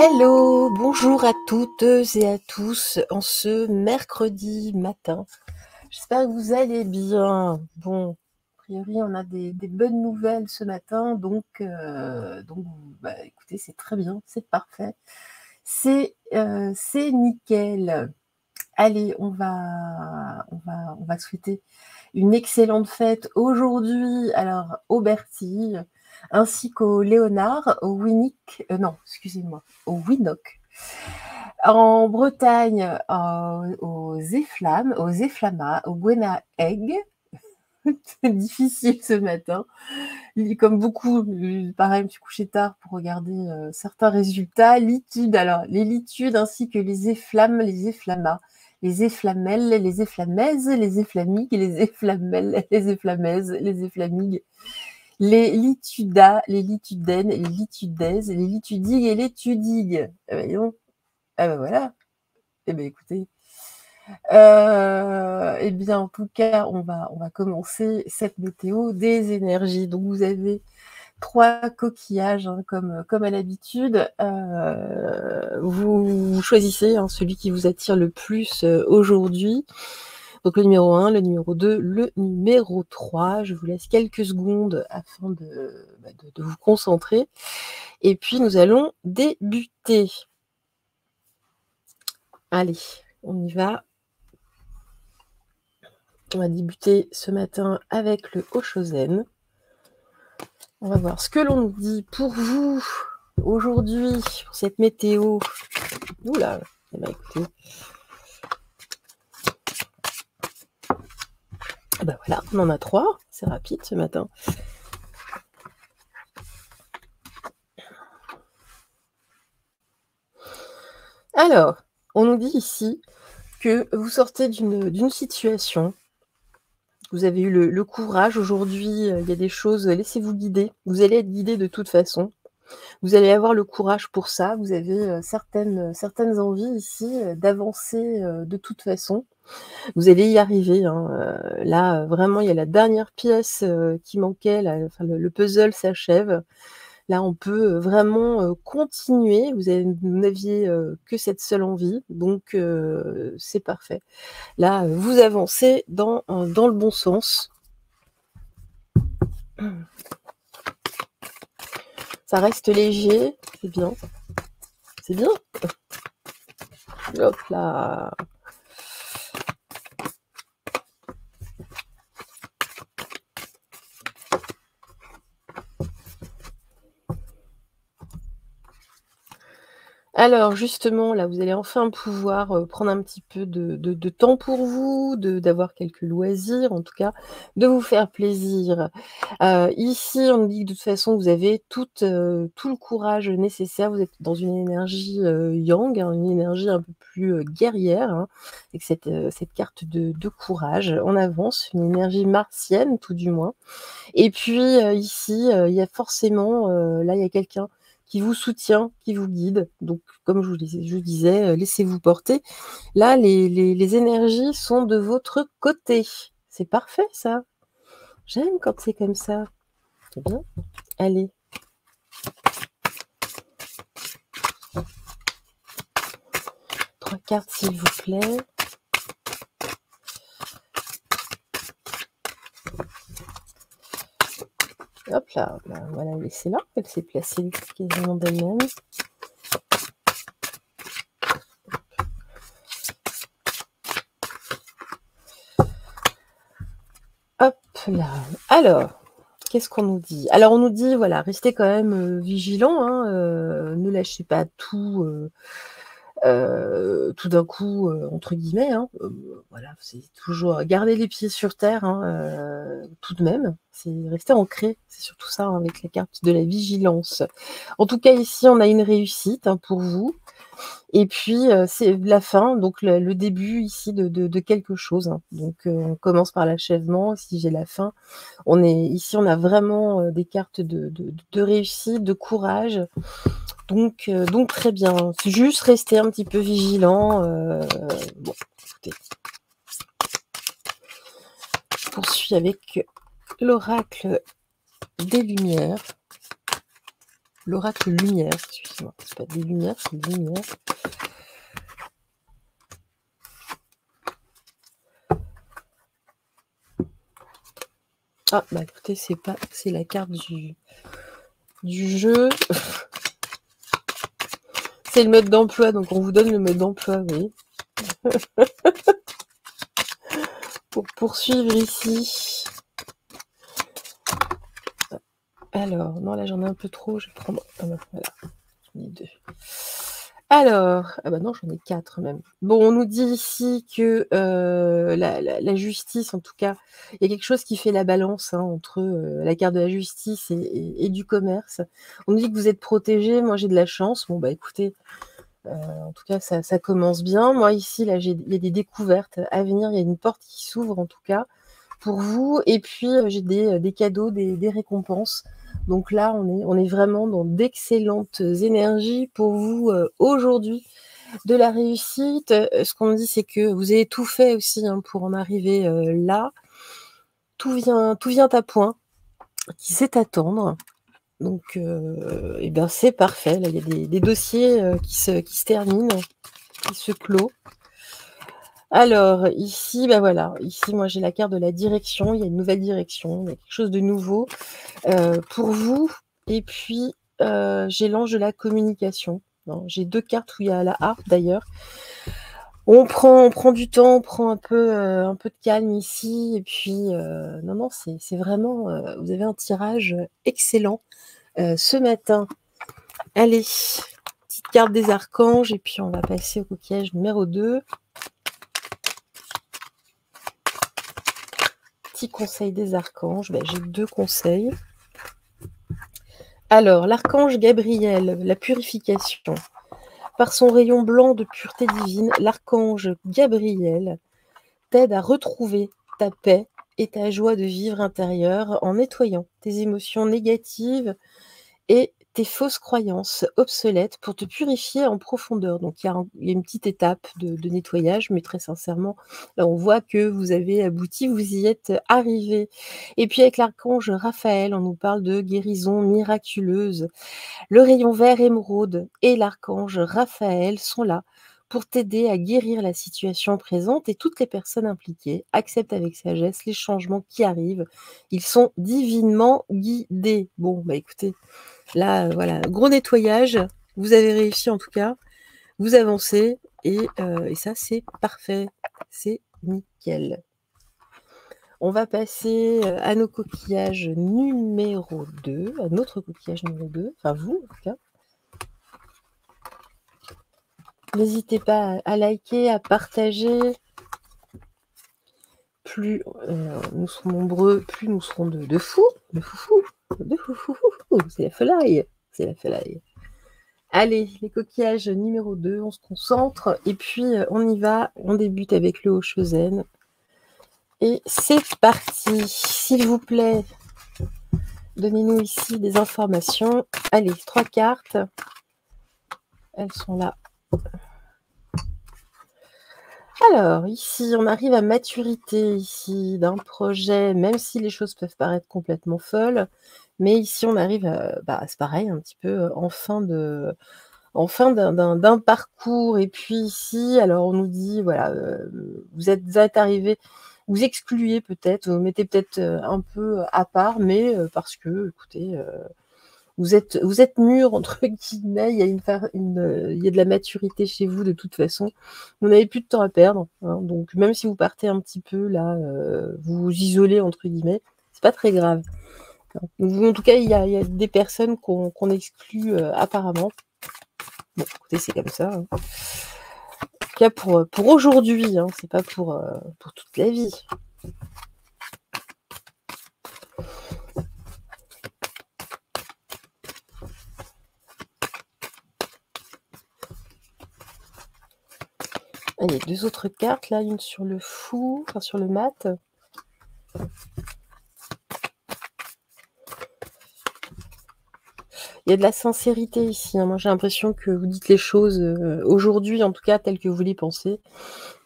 Hello, bonjour à toutes et à tous en ce mercredi matin. J'espère que vous allez bien. Bon, a priori, on a des bonnes nouvelles ce matin, donc écoutez, c'est très bien, c'est parfait. C'est nickel. Allez, on va souhaiter une excellente fête aujourd'hui, alors au Bertille, ainsi qu'au Léonard, au Winnick, non, excusez-moi, au Winock. En Bretagne, aux Efflam, aux Efflama, au Buena Egg. C'est difficile ce matin. Comme beaucoup, pareil, je me suis couchée tard pour regarder certains résultats. Litude, alors les litudes ainsi que les efflammes, les efflamas, les efflamelles, les efflamaises, les efflamigues, les efflamelles, les efflamaises, les efflamigues, les litudas, les litudaines, les litudaises, les litudigues et les tudigues. Ah ben, dis donc. Ah ben voilà. Eh ben écoutez. Eh bien, en tout cas, on va commencer cette météo des énergies. Donc, vous avez 3 coquillages, hein, comme à l'habitude. Vous choisissez, hein, celui qui vous attire le plus aujourd'hui. Donc, le numéro 1, le numéro 2, le numéro 3. Je vous laisse quelques secondes afin de vous concentrer. Et puis, nous allons débuter. Allez, on y va. On va débuter ce matin avec le Oshozen. On va voir ce que l'on nous dit pour vous aujourd'hui, pour cette météo. Oula, eh ben écoutez. Ah ben voilà, on en a 3. C'est rapide ce matin. Alors, on nous dit ici que vous sortez d'une situation. Vous avez eu le courage aujourd'hui, il y a des choses, laissez-vous guider. Vous allez être guidé de toute façon. Vous allez avoir le courage pour ça. Vous avez certaines envies ici d'avancer de toute façon. Vous allez y arriver, hein. Là, vraiment, il y a la dernière pièce qui manquait. Là, enfin, le puzzle s'achève. Là, on peut vraiment continuer. Vous n'aviez que cette seule envie, donc c'est parfait. Là, vous avancez dans le bon sens. Ça reste léger, c'est bien. C'est bien. Hop là. Alors justement, là, vous allez enfin pouvoir prendre un petit peu de temps pour vous, d'avoir quelques loisirs, en tout cas, de vous faire plaisir. Ici, on nous dit que de toute façon, vous avez tout le courage nécessaire. Vous êtes dans une énergie yang, hein, une énergie un peu plus guerrière, hein, avec cette carte de courage. On avance, une énergie martienne, tout du moins. Et puis ici, il y a forcément, là, il y a quelqu'un qui vous soutient, qui vous guide. Donc, comme je disais, laissez-vous porter. Là, les énergies sont de votre côté. C'est parfait, ça. J'aime quand c'est comme ça. C'est bien. Allez. Trois cartes, s'il vous plaît. Hop là, voilà, laissez-la. Elle s'est placée quasiment d'elle-même. Hop là. Alors, qu'est-ce qu'on nous dit? Alors, on nous dit, voilà, restez quand même vigilants, hein, ne lâchez pas tout d'un coup, entre guillemets, hein. Voilà, c'est toujours garder les pieds sur terre, hein, tout de même. C'est rester ancré, c'est surtout ça, hein, avec la carte de la vigilance. En tout cas, ici, on a une réussite, hein, pour vous. Et puis, c'est la fin, donc le début ici de quelque chose, hein. Donc, on commence par l'achèvement. Si j'ai la fin, ici, on a vraiment des cartes de réussite, de courage. Donc très bien. C'est juste rester un petit peu vigilant. Bon, écoutez. Je poursuis avec l'oracle des Lumières. L'oracle lumière, excusez-moi. C'est pas des lumières, c'est des lumières. Ah, bah écoutez, c'est la carte du jeu. C'est le mode d'emploi, donc on vous donne le mode d'emploi, oui. Pour poursuivre ici. Alors, non, là j'en ai un peu trop, je vais prendre... Ah bah, voilà, j'en ai 2. Alors, ah bah non, j'en ai 4 même. Bon, on nous dit ici que la justice, en tout cas, il y a quelque chose qui fait la balance entre la carte de la justice et du commerce. On nous dit que vous êtes protégé, moi j'ai de la chance. Bon, bah écoutez, en tout cas, ça commence bien. Moi ici, là, il y a des découvertes à venir, il y a une porte qui s'ouvre en tout cas pour vous. Et puis, j'ai des cadeaux, des récompenses. Donc là, on est vraiment dans d'excellentes énergies pour vous aujourd'hui. De la réussite, ce qu'on me dit, c'est que vous avez tout fait aussi pour en arriver là. Tout vient à point, qui sait attendre. Donc, et ben c'est parfait. Là, il y a des dossiers qui se terminent, qui se clôt. Alors, ici, bah voilà, ici, moi, j'ai la carte de la direction, il y a une nouvelle direction, il y a quelque chose de nouveau pour vous. Et puis, j'ai l'ange de la communication. J'ai 2 cartes où il y a la A, d'ailleurs. On prend du temps, on prend un peu de calme ici. Et puis, non, c'est vraiment... vous avez un tirage excellent ce matin. Allez, petite carte des archanges, et puis on va passer au coquillage numéro 2. Petit conseil des archanges, j'ai 2 conseils. Alors, l'archange Gabriel, la purification. Par son rayon blanc de pureté divine, l'archange Gabriel t'aide à retrouver ta paix et ta joie de vivre intérieure en nettoyant tes émotions négatives et tes fausses croyances obsolètes pour te purifier en profondeur. Donc il y a une petite étape de nettoyage, mais très sincèrement, là on voit que vous avez abouti, vous y êtes arrivé. Et puis avec l'archange Raphaël, on nous parle de guérison miraculeuse. Le rayon vert émeraude et l'archange Raphaël sont là pour t'aider à guérir la situation présente, et toutes les personnes impliquées acceptent avec sagesse les changements qui arrivent. Ils sont divinement guidés. Bon, bah écoutez, là, voilà, gros nettoyage. Vous avez réussi en tout cas. Vous avancez et ça, c'est parfait. C'est nickel. On va passer à nos coquillages numéro 2, à notre coquillage numéro 2, enfin vous en tout cas. N'hésitez pas à liker, à partager. Plus nous serons nombreux, plus nous serons de fous, de foufou, de foufou. C'est la folie, c'est la folie. Allez, les coquillages numéro 2, on se concentre et puis on y va. On débute avec le Haut-Chosen. Et c'est parti. S'il vous plaît, donnez-nous ici des informations. Allez, 3 cartes. Elles sont là. Alors, ici, on arrive à maturité ici d'un projet, même si les choses peuvent paraître complètement folles. Mais ici, on arrive à, c'est pareil, un petit peu en fin d'un parcours. Et puis ici, alors on nous dit, voilà, vous êtes arrivé, vous excluez peut-être, vous mettez peut-être un peu à part, mais parce que, écoutez, vous êtes mûr, entre guillemets, il y a de la maturité chez vous de toute façon. Vous n'avez plus de temps à perdre, donc même si vous partez un petit peu là, vous vous isolez, entre guillemets, c'est pas très grave. Donc, en tout cas, il y a des personnes qu'on exclut apparemment. Bon, écoutez, c'est comme ça. En tout cas, pour aujourd'hui, c'est pas pour toute la vie. Allez, 2 autres cartes, là, une sur le fou, enfin sur le mat. Il y a de la sincérité ici. Moi, j'ai l'impression que vous dites les choses aujourd'hui, en tout cas, telles que vous les pensez.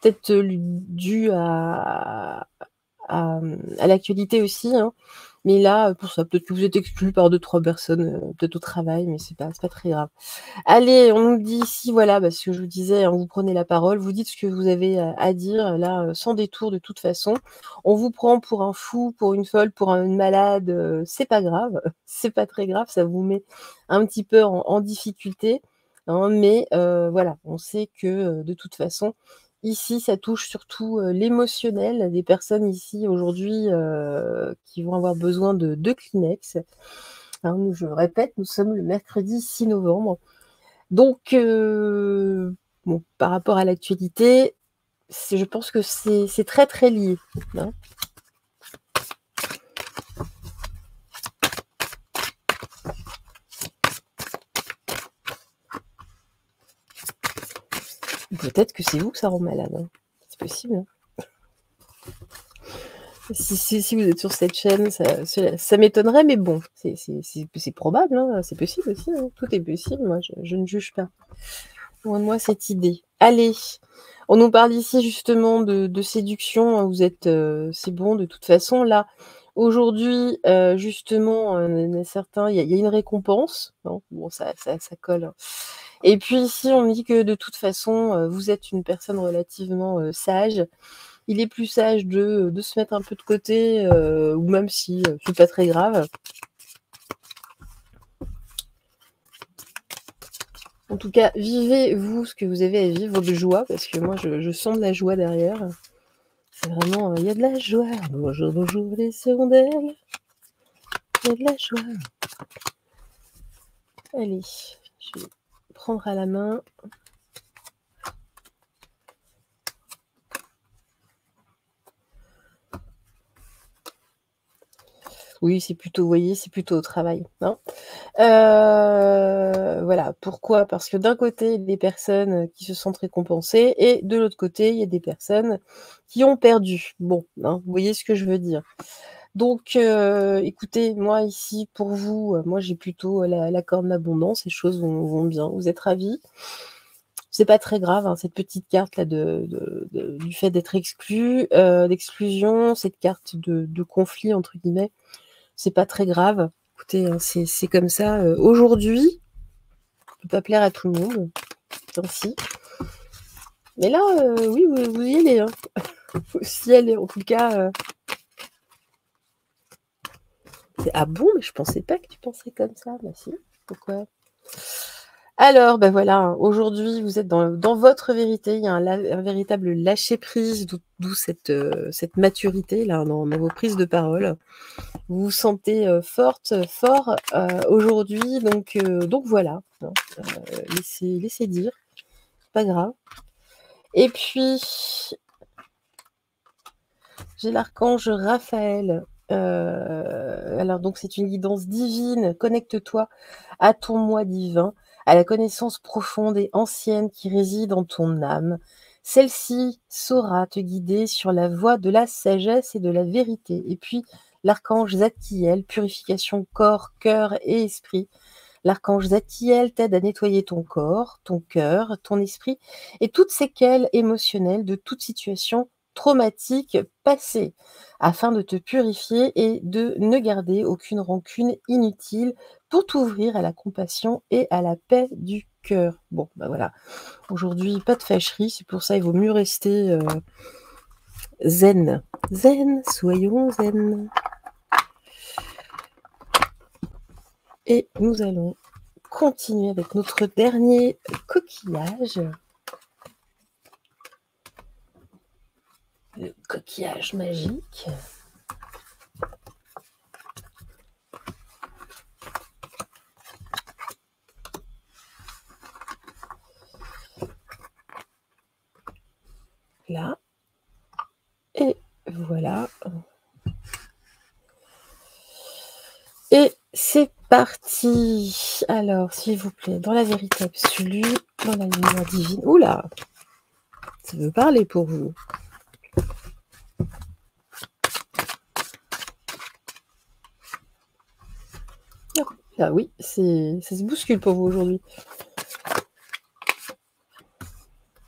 Peut-être dû à l'actualité aussi. Mais là, pour ça, peut-être que vous êtes exclu par 2-3 personnes, peut-être au travail, mais c'est pas très grave. Allez, on nous dit ici, voilà, ce que je vous disais, hein, vous prenez la parole, vous dites ce que vous avez à dire, là, sans détour de toute façon. On vous prend pour un fou, pour une folle, pour une malade, c'est pas grave, c'est pas très grave, ça vous met un petit peu en difficulté, hein, mais voilà, on sait que, de toute façon, ici, ça touche surtout, l'émotionnel des personnes ici aujourd'hui, qui vont avoir besoin de Kleenex. Hein, je répète, nous sommes le mercredi 6 novembre. Donc bon, par rapport à l'actualité, je pense que c'est très, très lié, hein. Peut-être que c'est vous que ça rend malade, hein. C'est possible, hein. Si vous êtes sur cette chaîne, ça m'étonnerait, mais bon, c'est probable, hein, c'est possible aussi, hein. Tout est possible, moi je ne juge pas. Loin de moi cette idée. Allez, on nous parle ici justement de séduction, hein, vous êtes, c'est bon de toute façon là, aujourd'hui, justement, certains il y a une récompense, hein, bon ça colle, hein. Et puis ici on me dit que de toute façon, vous êtes une personne relativement, sage. Il est plus sage de se mettre un peu de côté, ou même si, c'est pas très grave. En tout cas, vivez, vous, ce que vous avez à vivre de joie, parce que moi, je sens de la joie derrière. C'est vraiment, il y a de la joie. Bonjour, bonjour les hirondelles. Il y a de la joie. Allez, je vais prendre à la main. Oui, c'est plutôt, vous voyez, c'est plutôt au travail, hein. Voilà. Pourquoi? Parce que d'un côté, il y a des personnes qui se sentent récompensées et de l'autre côté, il y a des personnes qui ont perdu. Bon, hein, vous voyez ce que je veux dire? Donc écoutez, moi ici pour vous, moi j'ai plutôt la corne d'abondance, les choses vont bien, vous êtes ravis. C'est pas très grave, hein, cette petite carte là du fait d'être exclu, d'exclusion, cette carte de «conflit» entre guillemets, c'est pas très grave. Écoutez, hein, c'est comme ça, aujourd'hui, on peut pas plaire à tout le monde, ainsi. Mais là, oui, vous y allez, hein. Vous y allez, en tout cas, ah bon? Mais je pensais pas que tu penserais comme ça. Bah si, pourquoi? Alors, voilà, aujourd'hui, vous êtes dans votre vérité. Il y a un véritable lâcher prise, d'où cette maturité là dans vos prises de parole. Vous vous sentez, forte, fort, aujourd'hui, donc voilà, hein, laissez dire, pas grave. Et puis, j'ai l'archange Raphaël. Alors donc c'est une guidance divine. Connecte-toi à ton moi divin, à la connaissance profonde et ancienne qui réside en ton âme. Celle-ci saura te guider sur la voie de la sagesse et de la vérité. Et puis l'archange Zadkiel, purification corps, cœur et esprit. L'archange Zadkiel t'aide à nettoyer ton corps, ton cœur, ton esprit et toute séquelle émotionnelle de toute situation traumatique passée, afin de te purifier et de ne garder aucune rancune inutile pour t'ouvrir à la compassion et à la paix du cœur. Bon, voilà. Aujourd'hui, pas de fâcherie, c'est pour ça il vaut mieux rester zen. Zen, soyons zen. Et nous allons continuer avec notre dernier coquillage. Le coquillage magique. Là. Et voilà. Et c'est parti. Alors, s'il vous plaît, dans la vérité absolue, dans la lumière divine. Oula, ça veut parler pour vous. Ah oui, ça se bouscule pour vous aujourd'hui.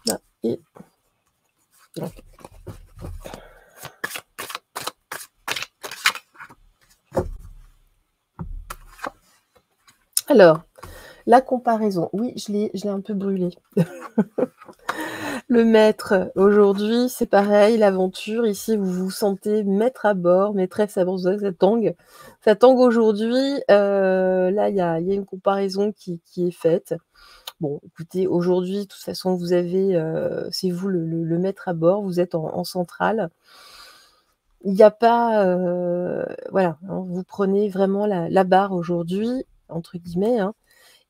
Là, et donc. Alors, la comparaison, oui, je l'ai un peu brûlé. Le maître, aujourd'hui, c'est pareil, l'aventure, ici, vous vous sentez maître à bord, maîtresse à bord, ça tangue. Ça tangue aujourd'hui, là, il y a une comparaison qui est faite. Bon, écoutez, aujourd'hui, de toute façon, vous avez, c'est vous le maître à bord, vous êtes en centrale. Il y a pas, voilà, hein, vous prenez vraiment la barre aujourd'hui, entre guillemets, hein,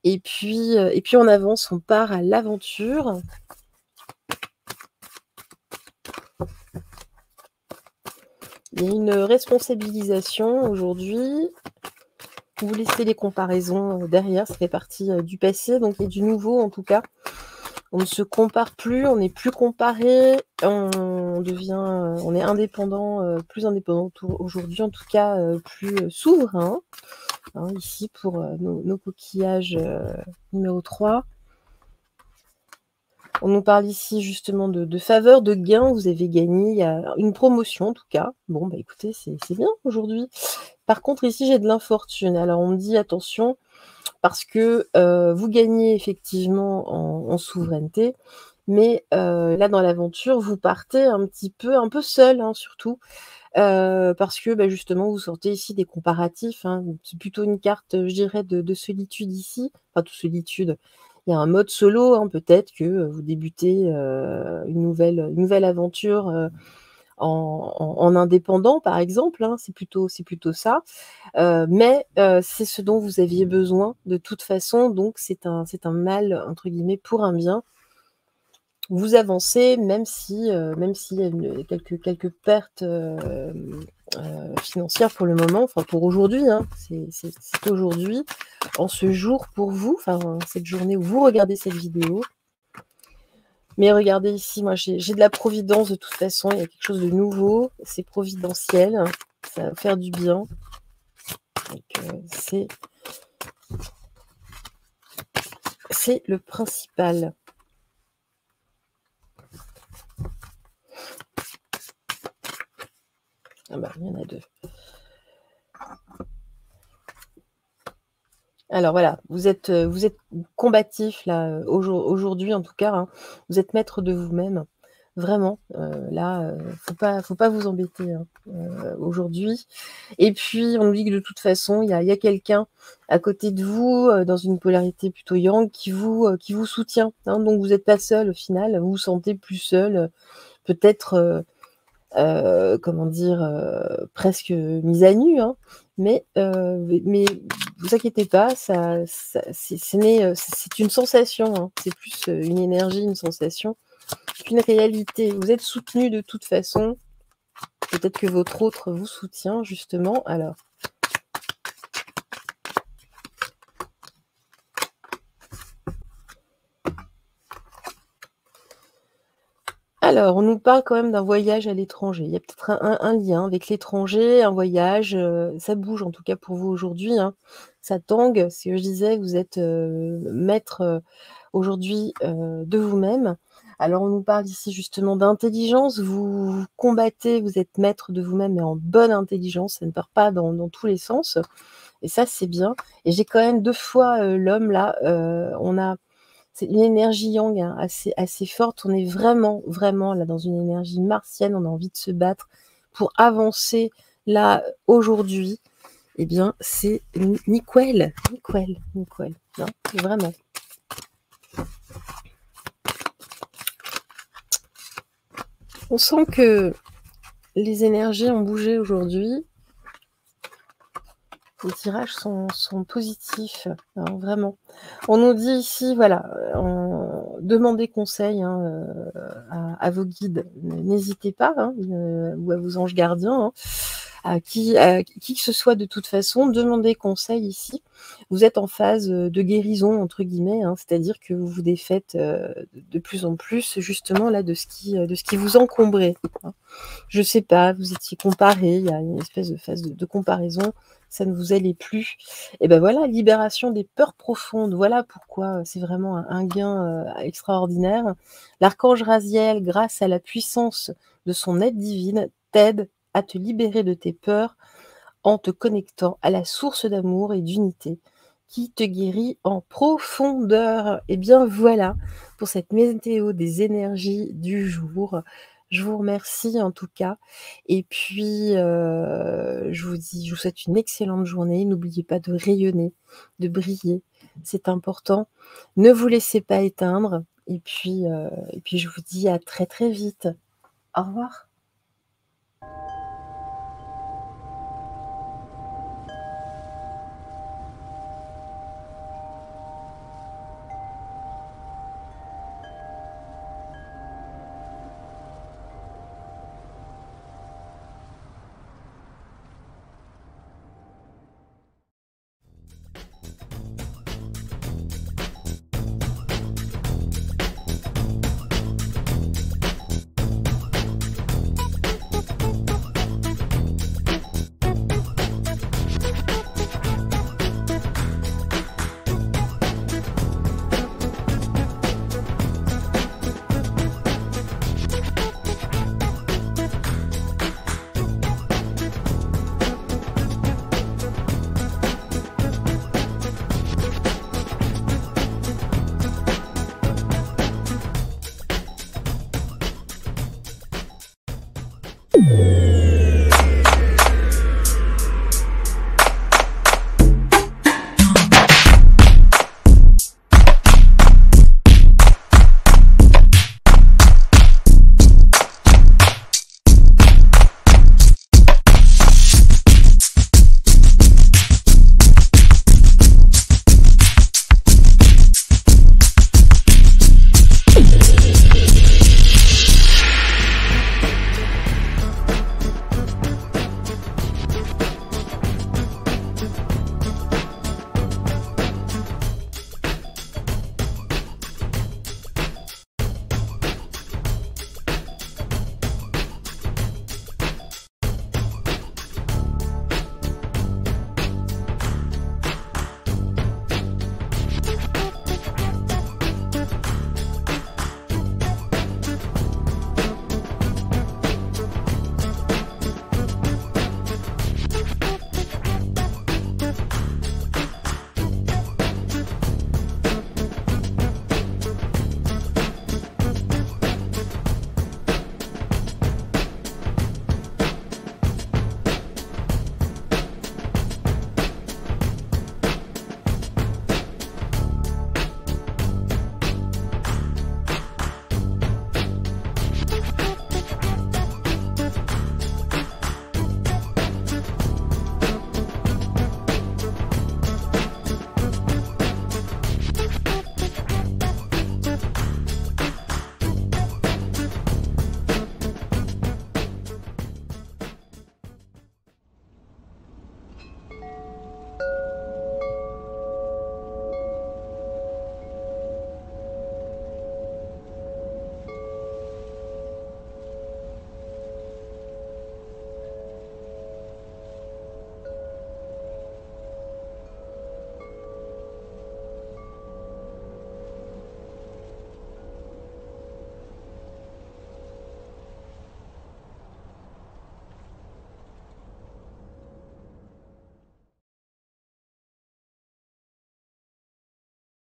et puis on avance, on part à l'aventure. Il y a une responsabilisation aujourd'hui. Vous laissez les comparaisons, derrière, ça fait partie, du passé, donc il y a du nouveau en tout cas. On ne se compare plus, on n'est plus comparé, on devient, on est indépendant, plus indépendant aujourd'hui, en tout cas, plus, souverain, hein, ici pour, nos coquillages, numéro 3. On nous parle ici justement de faveur, de gain. Vous avez gagné, il y a une promotion en tout cas. Bon, bah, écoutez, c'est bien aujourd'hui. Par contre, ici, j'ai de l'infortune. Alors, on me dit attention, parce que vous gagnez effectivement en souveraineté, mais là, dans l'aventure, vous partez un peu seul, hein, surtout, parce que, bah, justement, vous sortez ici des comparatifs, hein. C'est plutôt une carte, je dirais, de solitude ici, enfin, de solitude. Il y a un mode solo, hein, peut-être que, vous débutez, une nouvelle aventure, en indépendant, par exemple, hein, c'est plutôt ça. Mais c'est ce dont vous aviez besoin de toute façon, donc c'est un «mal» entre guillemets pour un bien. Vous avancez même s'il y a quelques pertes, financières pour le moment, enfin pour aujourd'hui, hein. C'est aujourd'hui, en ce jour pour vous, enfin cette journée où vous regardez cette vidéo. Mais regardez ici, moi j'ai de la providence de toute façon, il y a quelque chose de nouveau, c'est providentiel, ça va faire du bien. Donc c'est le principal. Ah bah, il y en a 2. Alors voilà, vous êtes combatif là, aujourd'hui en tout cas, hein. Vous êtes maître de vous-même, vraiment, là, faut pas vous embêter, hein, aujourd'hui. Et puis on nous dit que de toute façon, il y a quelqu'un à côté de vous, dans une polarité plutôt yang qui vous soutient, hein. Donc vous êtes pas seul au final, vous vous sentez plus seul, peut-être, comment dire? Presque mise à nu, hein, mais vous inquiétez pas, ça ce n'est, c'est une sensation, hein. C'est plus, une énergie, une sensation qu'une réalité. Vous êtes soutenu de toute façon. Peut-être que votre autre vous soutient justement. Alors, on nous parle quand même d'un voyage à l'étranger. Il y a peut-être un lien avec l'étranger, un voyage, ça bouge en tout cas pour vous aujourd'hui, hein. Ça tangue, c'est ce que je disais, vous êtes, maître, aujourd'hui, de vous-même. Alors on nous parle ici justement d'intelligence, vous combattez, vous êtes maître de vous-même mais en bonne intelligence, ça ne part pas dans tous les sens et ça c'est bien et j'ai quand même 2 fois, l'homme là, on a c'est une énergie yang, hein, assez forte. On est vraiment, vraiment là dans une énergie martienne. On a envie de se battre pour avancer là, aujourd'hui. Eh bien, c'est nickel, nickel, nickel, hein, vraiment. On sent que les énergies ont bougé aujourd'hui. Les tirages sont positifs, hein, vraiment. On nous dit ici, voilà, demandez conseil, hein, à vos guides. N'hésitez pas, hein, ou à vos anges gardiens, hein, à qui que ce soit de toute façon, demandez conseil ici. Vous êtes en phase, de «guérison» entre guillemets, hein, c'est-à-dire que vous vous défaites, de plus en plus justement là de ce qui vous encombrait, hein. Je sais pas, vous étiez comparés, il y a une espèce de phase de comparaison, ça ne vous allait plus. Et ben voilà, libération des peurs profondes. Voilà pourquoi, c'est vraiment un gain, extraordinaire. L'archange Raziel, grâce à la puissance de son aide divine, t'aide à te libérer de tes peurs en te connectant à la source d'amour et d'unité qui te guérit en profondeur. Et bien voilà pour cette météo des énergies du jour. Je vous remercie en tout cas et puis, je vous souhaite une excellente journée. N'oubliez pas de rayonner, de briller, c'est important. Ne vous laissez pas éteindre et puis je vous dis à très, très vite. Au revoir.